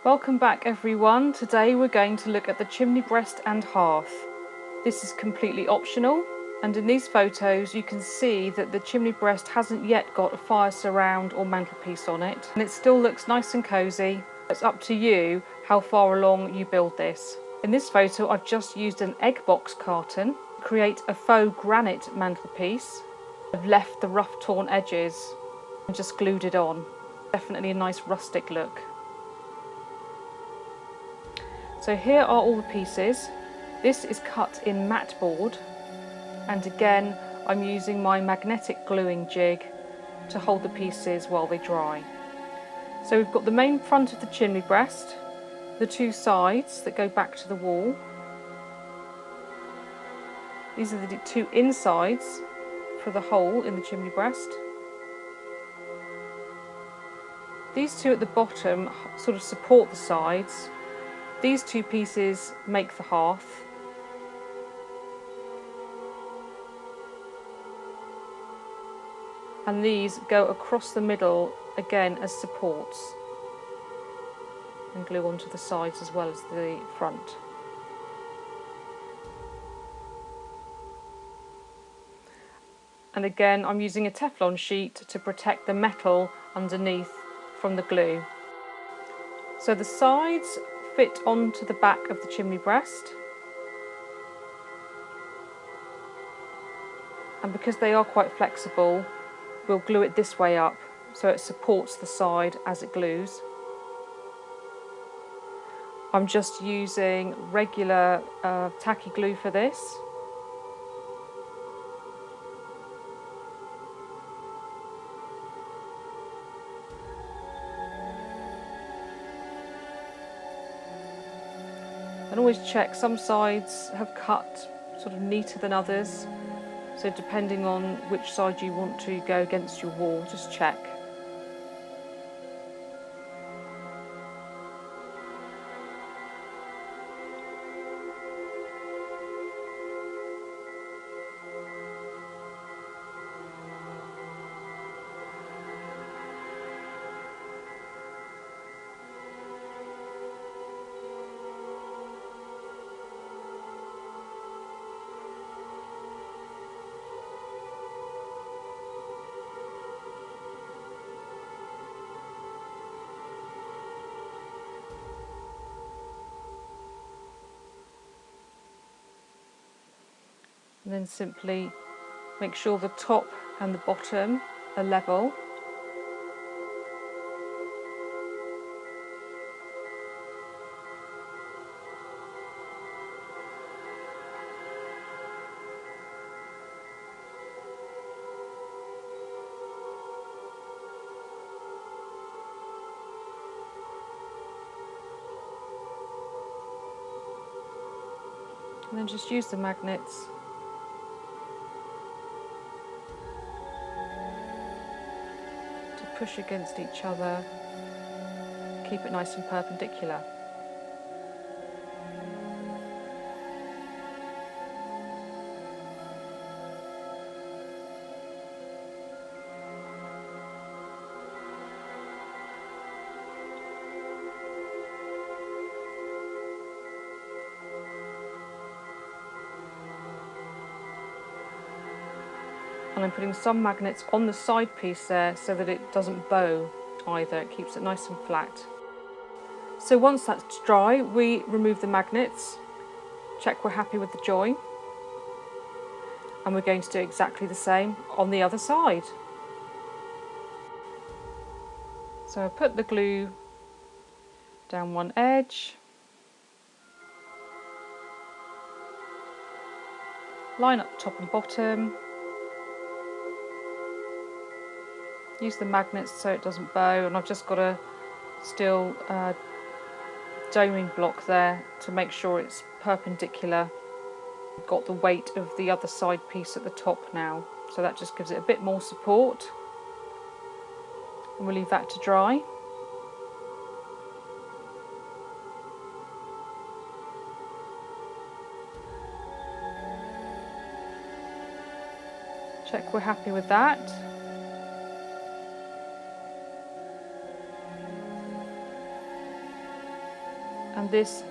Welcome back everyone. Today we're going to look at the chimney breast and hearth. This is completely optional, and in these photos you can see that the chimney breast hasn't yet got a fire surround or mantelpiece on it, and it still looks nice and cosy. It's up to you how far along you build this. In this photo I've just used an egg box carton to create a faux granite mantelpiece. I've left the rough torn edges and just glued it on. Definitely a nice rustic look. So here are all the pieces. This is cut in matte board, and again I'm using my magnetic gluing jig to hold the pieces while they dry. So we've got the main front of the chimney breast, the two sides that go back to the wall. These are the two insides for the hole in the chimney breast. These two at the bottom sort of support the sides. These two pieces make the hearth. And these go across the middle again as supports and glue onto the sides as well as the front. And again I'm using a Teflon sheet to protect the metal underneath from the glue. So the sides fit onto the back of the chimney breast, and because they are quite flexible we'll glue it this way up so it supports the side as it glues. I'm just using regular tacky glue for this. And always check, some sides have cut sort of neater than others, so depending on which side you want to go against your wall, just check. And then simply make sure the top and the bottom are level. And then just use the magnets to push against each other, keep it nice and perpendicular. And I'm putting some magnets on the side piece there so that it doesn't bow either, it keeps it nice and flat. So once that's dry, we remove the magnets, check we're happy with the join, and we're going to do exactly the same on the other side. So I put the glue down one edge, line up top and bottom, use the magnets so it doesn't bow, and I've just got a steel doming block there to make sure it's perpendicular. I've got the weight of the other side piece at the top now, so that just gives it a bit more support, and we'll leave that to dry. Check we're happy with that. And this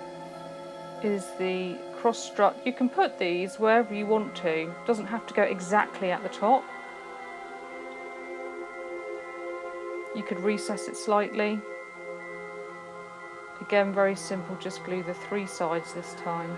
is the cross strut. You can put these wherever you want to. It doesn't have to go exactly at the top. You could recess it slightly. Again, very simple, just glue the 3 sides this time.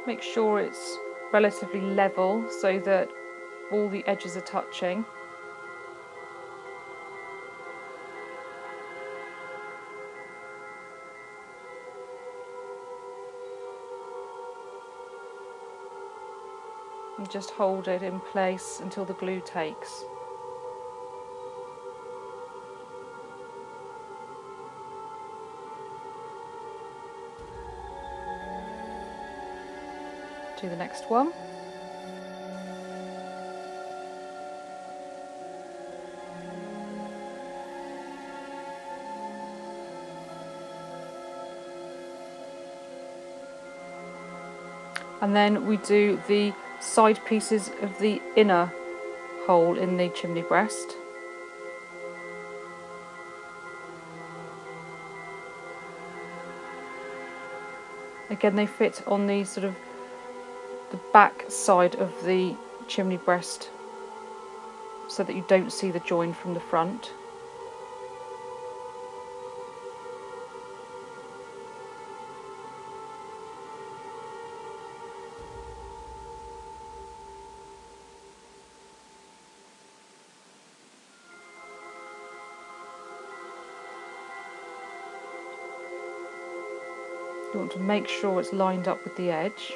Make sure it's relatively level so that all the edges are touching. And just hold it in place until the glue takes. Do the next one. And then we do the side pieces of the inner hole in the chimney breast. Again, they fit on the sort of the back side of the chimney breast so that you don't see the join from the front. You want to make sure it's lined up with the edge.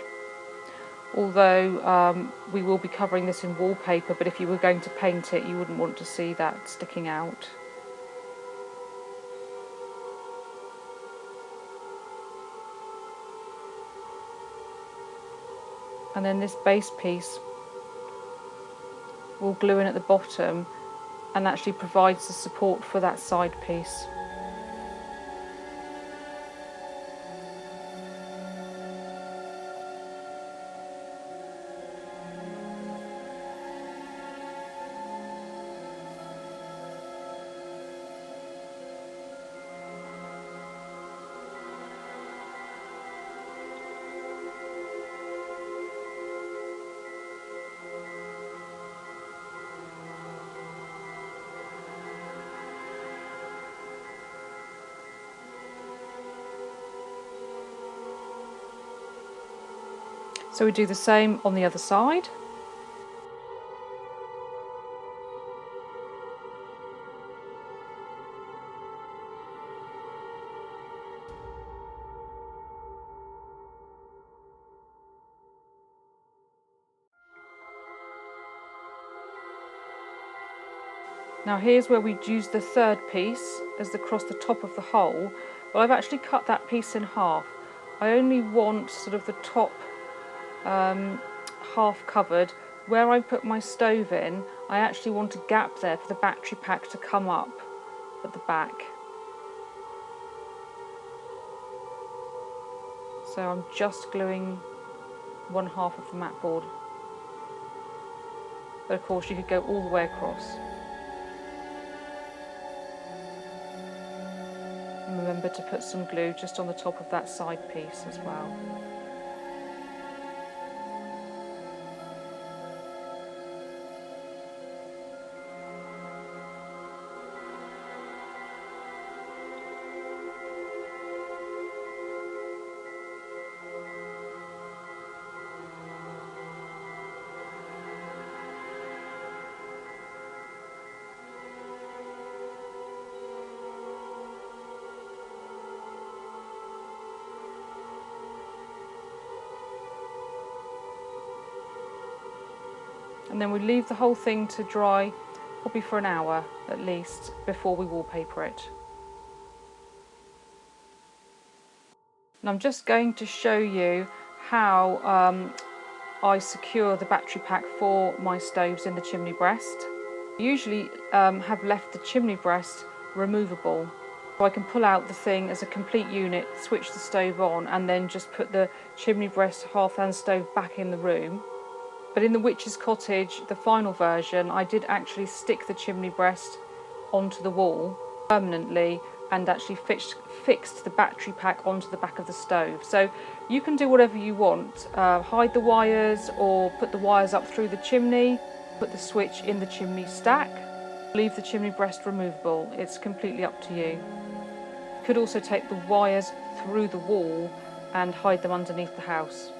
Although we will be covering this in wallpaper, but if you were going to paint it, you wouldn't want to see that sticking out. And then this base piece will glue in at the bottom and actually provides the support for that side piece. So we do the same on the other side. Now here's where we'd use the third piece as across the top of the hole, but I've actually cut that piece in half. I only want sort of the top half covered. Where I put my stove in, I actually want a gap there for the battery pack to come up at the back. So I'm just gluing one half of the mat board. But of course you could go all the way across. And remember to put some glue just on the top of that side piece as well. And then we leave the whole thing to dry probably for an hour at least before we wallpaper it. And I'm just going to show you how I secure the battery pack for my stoves in the chimney breast. I usually have left the chimney breast removable, so I can pull out the thing as a complete unit, switch the stove on, and then just put the chimney breast, hearth and stove back in the room. But in the Witch's Cottage, the final version, I did actually stick the chimney breast onto the wall permanently and actually fixed the battery pack onto the back of the stove. So you can do whatever you want, hide the wires or put the wires up through the chimney, put the switch in the chimney stack, leave the chimney breast removable. It's completely up to you. You could also take the wires through the wall and hide them underneath the house.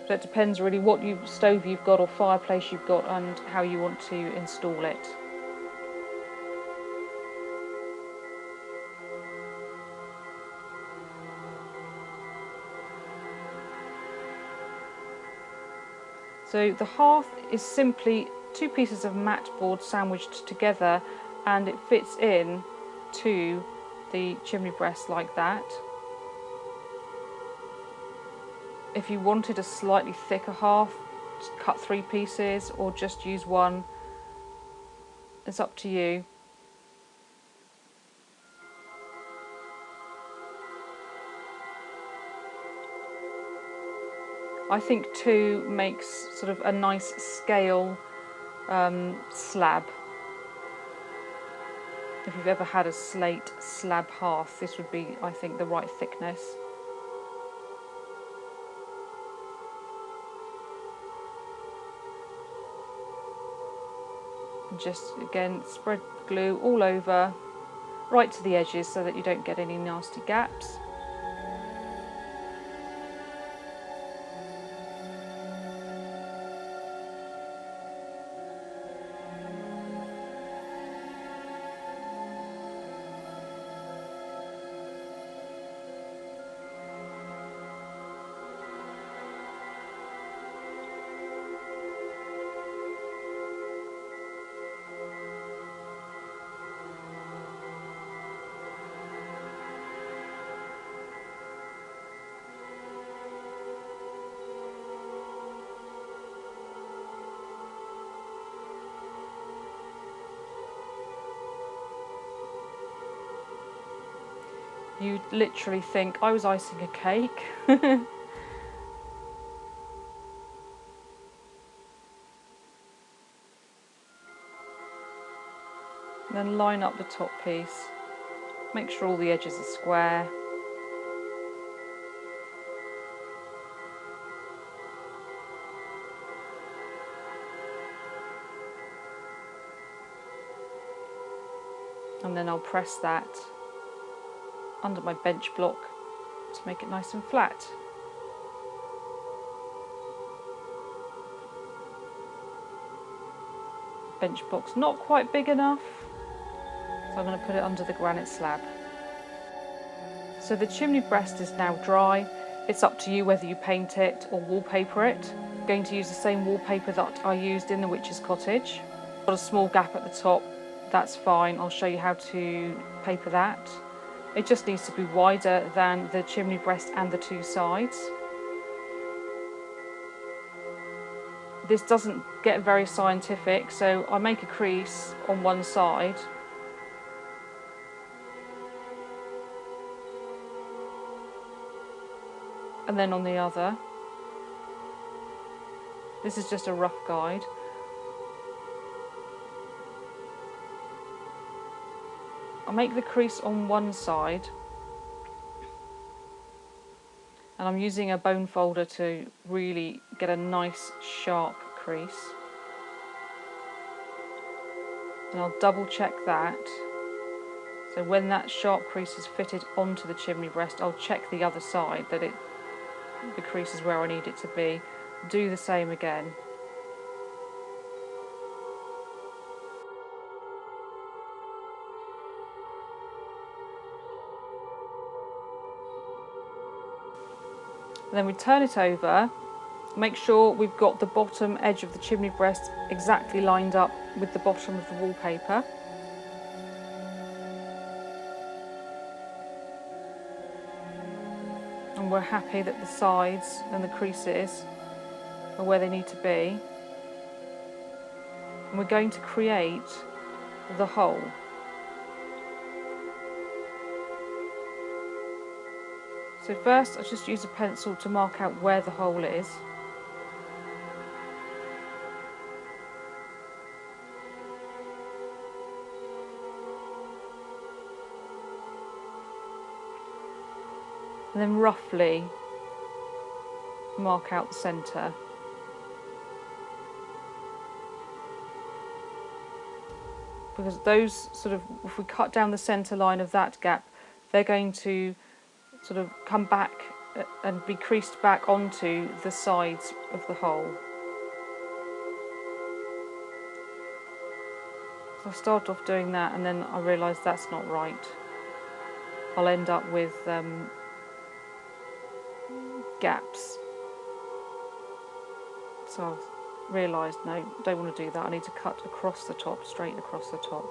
So it depends really what stove you've got or fireplace you've got and how you want to install it. So the hearth is simply two pieces of mat board sandwiched together, and it fits in to the chimney breast like that. If you wanted a slightly thicker hearth, just cut 3 pieces or just use one. It's up to you. I think 2 makes sort of a nice scale slab. If you've ever had a slate slab hearth, this would be, I think, the right thickness. And just again spread glue all over, right to the edges so that you don't get any nasty gaps. You'd literally think I was icing a cake. And then line up the top piece. Make sure all the edges are square. And then I'll press that under my bench block to make it nice and flat. Bench block's not quite big enough, so I'm going to put it under the granite slab. So the chimney breast is now dry. It's up to you whether you paint it or wallpaper it. I'm going to use the same wallpaper that I used in the Witch's Cottage. Got a small gap at the top, that's fine. I'll show you how to paper that. It just needs to be wider than the chimney breast and the 2 sides. This doesn't get very scientific, so I make a crease on one side. And then on the other. This is just a rough guide. I'll make the crease on one side, and I'm using a bone folder to really get a nice sharp crease. And I'll double check that. So when that sharp crease is fitted onto the chimney breast, I'll check the other side that the crease is where I need it to be. Do the same again. And then we turn it over, make sure we've got the bottom edge of the chimney breast exactly lined up with the bottom of the wallpaper. And and we're happy that the sides and the creases are where they need to be. And we're going to create the hole. So first I just use a pencil to mark out where the hole is. And then roughly mark out the centre. Because those sort of, if we cut down the centre line of that gap, they're going to sort of come back and be creased back onto the sides of the hole. So I start off doing that, and then I realise that's not right. I'll end up with gaps. So I've realised, no, don't want to do that. I need to cut across the top, straight across the top.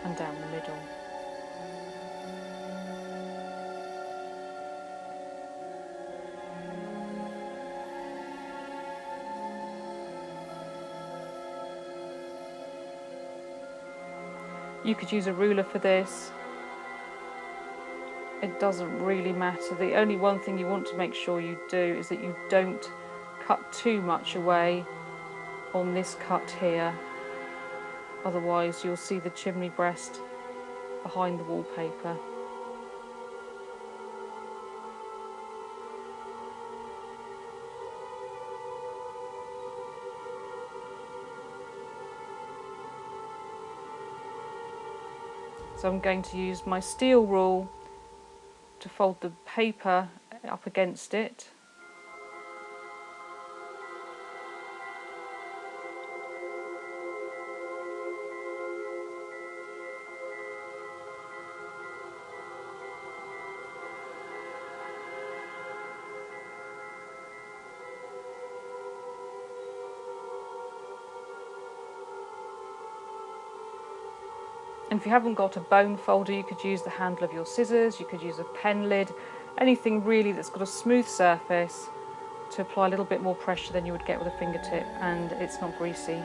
And down the middle. You could use a ruler for this. It doesn't really matter. The only one thing you want to make sure you do is that you don't cut too much away on this cut here. Otherwise you'll see the chimney breast behind the wallpaper. So I'm going to use my steel rule to fold the paper up against it. And if you haven't got a bone folder, you could use the handle of your scissors, you could use a pen lid, anything really that's got a smooth surface to apply a little bit more pressure than you would get with a fingertip, and it's not greasy.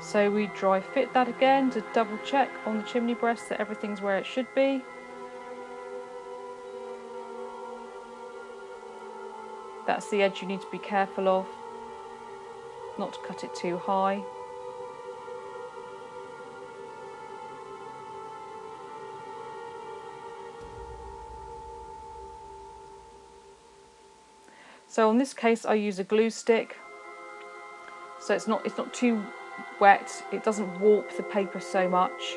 So we dry fit that again to double check on the chimney breast that everything's where it should be. That's the edge you need to be careful of, not to cut it too high. So in this case I use a glue stick, so it's not too wet, it doesn't warp the paper so much,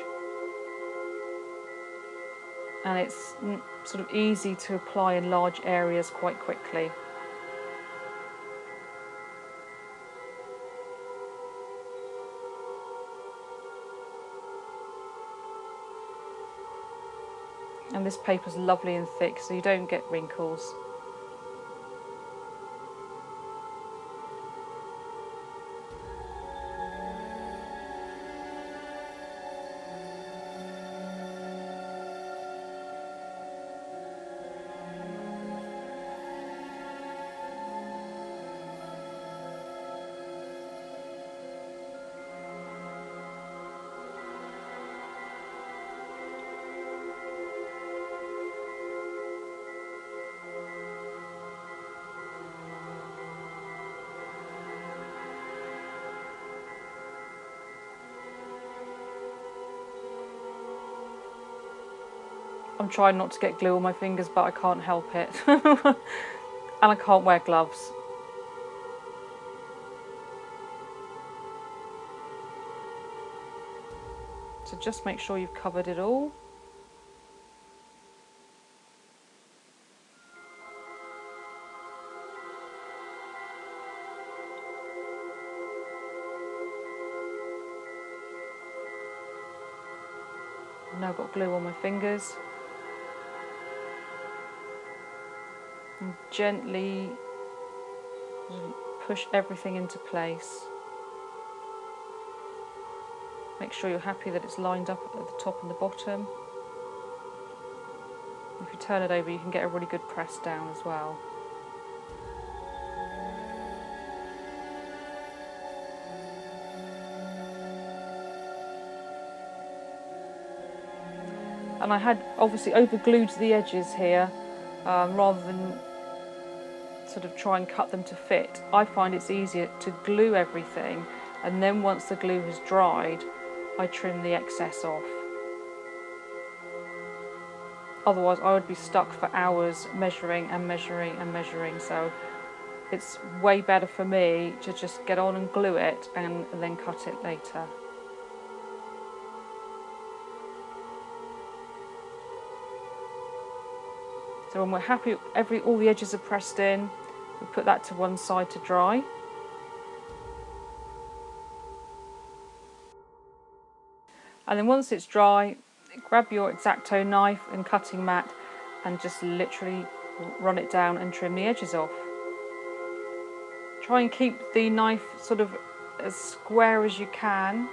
and it's sort of easy to apply in large areas quite quickly. And this paper's lovely and thick, so you don't get wrinkles. I'm trying not to get glue on my fingers, but I can't help it. And I can't wear gloves. So just make sure you've covered it all. now got glue on my fingers. And gently push everything into place. Make sure you're happy that it's lined up at the top and the bottom. If you turn it over, you can get a really good press down as well. And I had obviously over-glued the edges here, rather than sort of try and cut them to fit. I find it's easier to glue everything, and then once the glue has dried, I trim the excess off. Otherwise I would be stuck for hours measuring and measuring and measuring, so it's way better for me to just get on and glue it and then cut it later. So when we're happy, all the edges are pressed in, we put that to one side to dry. And then once it's dry, grab your X-Acto knife and cutting mat and just literally run it down and trim the edges off. Try and keep the knife sort of as square as you can.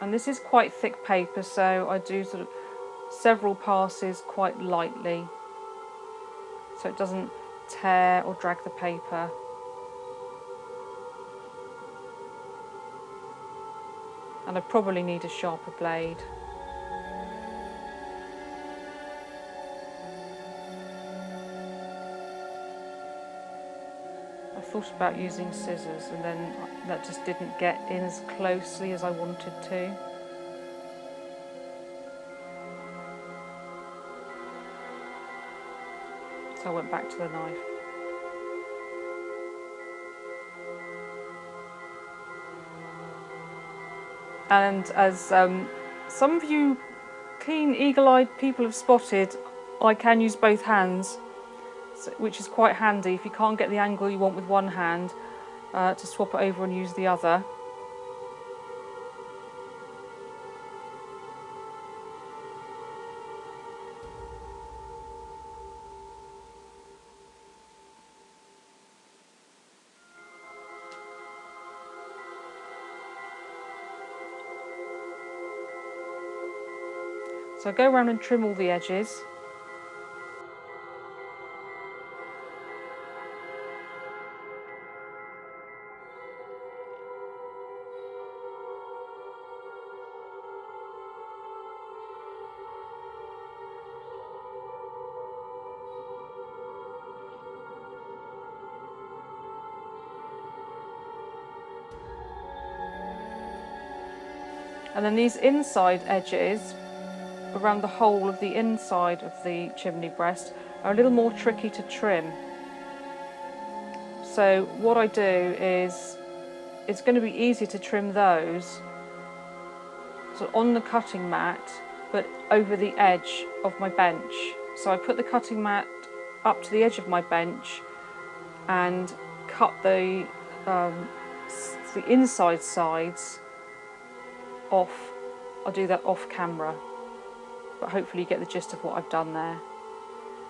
And this is quite thick paper, so I do sort of several passes quite lightly, so it doesn't tear or drag the paper. And I probably need a sharper blade. I thought about using scissors, and then that just didn't get in as closely as I wanted to. So I went back to the knife. And as some of you keen, eagle-eyed people have spotted, I can use both hands, which is quite handy if you can't get the angle you want with one hand, to swap it over and use the other. So I go around and trim all the edges. And then these inside edges, around the whole of the inside of the chimney breast, are a little more tricky to trim. So what I do is, it's going to be easier to trim those so on the cutting mat, but over the edge of my bench. So I put the cutting mat up to the edge of my bench and cut the inside sides off. I'll do that off camera, but hopefully you get the gist of what I've done there.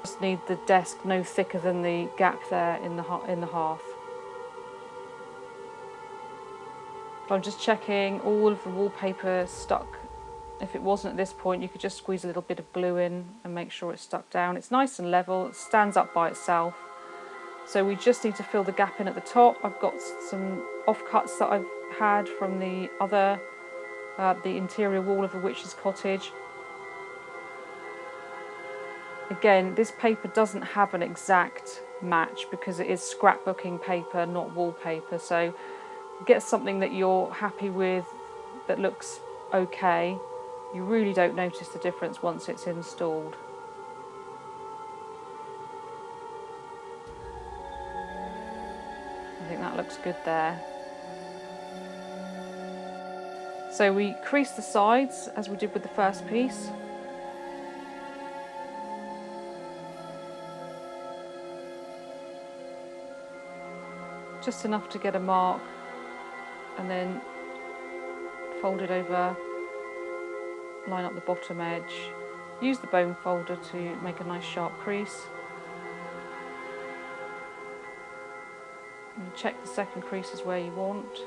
Just need the desk no thicker than the gap there in the hearth. I'm just checking all of the wallpaper stuck. If it wasn't at this point, you could just squeeze a little bit of glue in and make sure it's stuck down. It's nice and level, it stands up by itself. So we just need to fill the gap in at the top. I've got some offcuts that I've had from the other the interior wall of the witch's cottage. Again, this paper doesn't have an exact match because it is scrapbooking paper, not wallpaper, so get something that you're happy with, that looks okay. You really don't notice the difference once it's installed. I think that looks good there. So we crease the sides as we did with the first piece. Just enough to get a mark, and then fold it over, line up the bottom edge, use the bone folder to make a nice sharp crease. And check the second crease is where you want.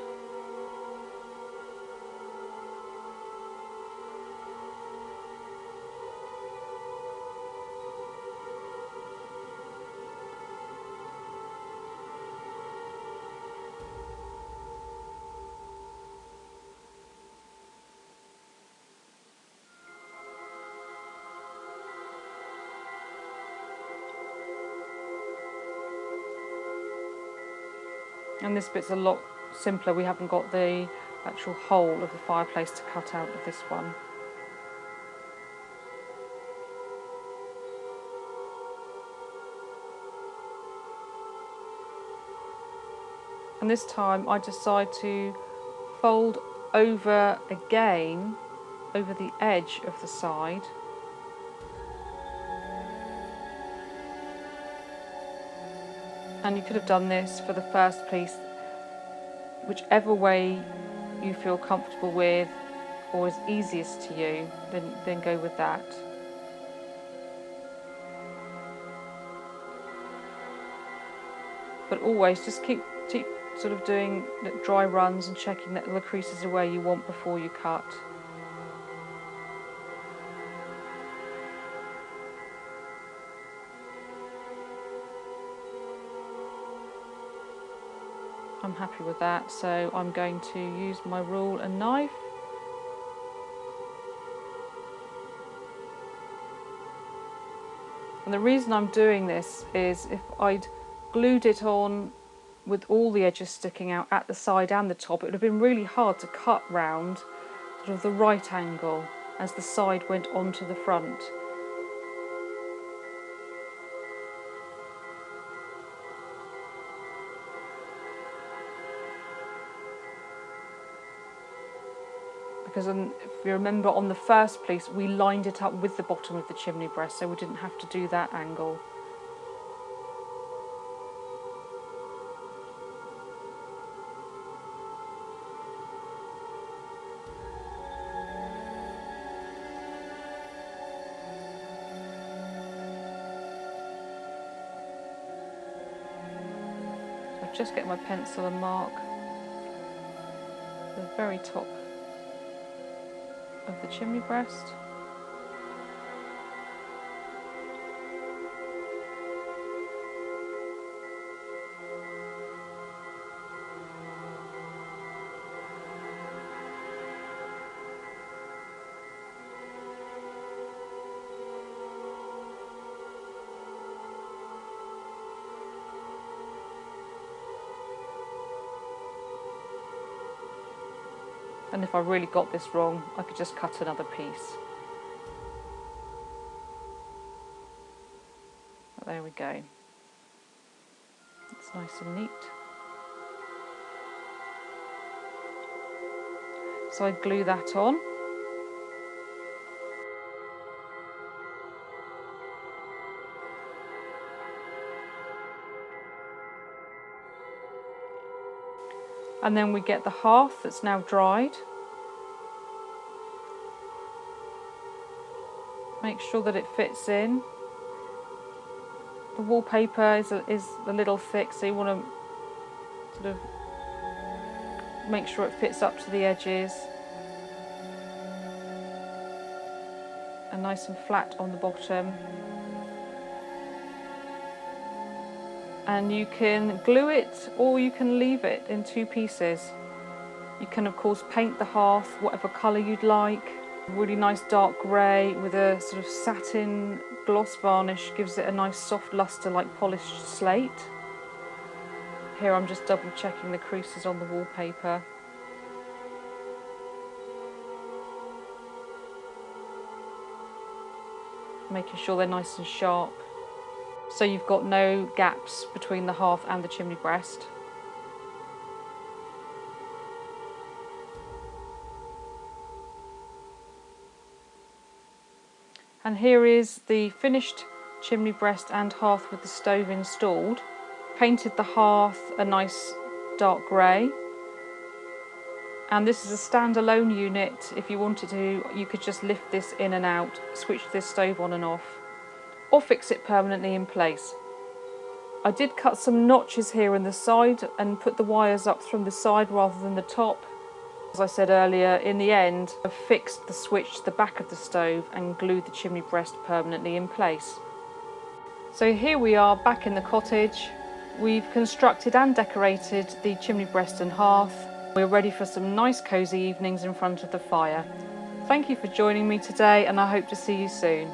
And this bit's a lot simpler, we haven't got the actual hole of the fireplace to cut out of this one. And this time I decide to fold over again, over the edge of the side. And you could have done this for the first piece, whichever way you feel comfortable with or is easiest to you, then go with that. But always just keep sort of doing dry runs and checking that the creases are where you want before you cut. I'm happy with that, so I'm going to use my rule and knife. And the reason I'm doing this is if I'd glued it on with all the edges sticking out at the side and the top, it would have been really hard to cut round sort of the right angle as the side went onto the front. Because if you remember on the first piece we lined it up with the bottom of the chimney breast, so we didn't have to do that angle. So I'll just get my pencil and mark the very top of the chimney breast. And if I really got this wrong, I could just cut another piece. But there we go. It's nice and neat. So I glue that on. And then we get the hearth that's now dried. Make sure that it fits in. The wallpaper is a little thick, so you want to sort of make sure it fits up to the edges. And nice and flat on the bottom. And you can glue it or you can leave it in two pieces. You can of course paint the hearth whatever colour you'd like. Really nice dark grey with a sort of satin gloss varnish gives it a nice soft lustre like polished slate. Here I'm just double checking the creases on the wallpaper. Making sure they're nice and sharp. So you've got no gaps between the hearth and the chimney breast. And here is the finished chimney breast and hearth with the stove installed. Painted the hearth a nice dark grey And this is a standalone unit. If you wanted to, you could just lift this in and out, switch this stove on and off, or fix it permanently in place. I did cut some notches here in the side and put the wires up from the side rather than the top. As I said earlier, in the end, I've fixed the switch to the back of the stove and glued the chimney breast permanently in place. So here we are back in the cottage. We've constructed and decorated the chimney breast and hearth. We're ready for some nice cosy evenings in front of the fire. Thank you for joining me today, and I hope to see you soon.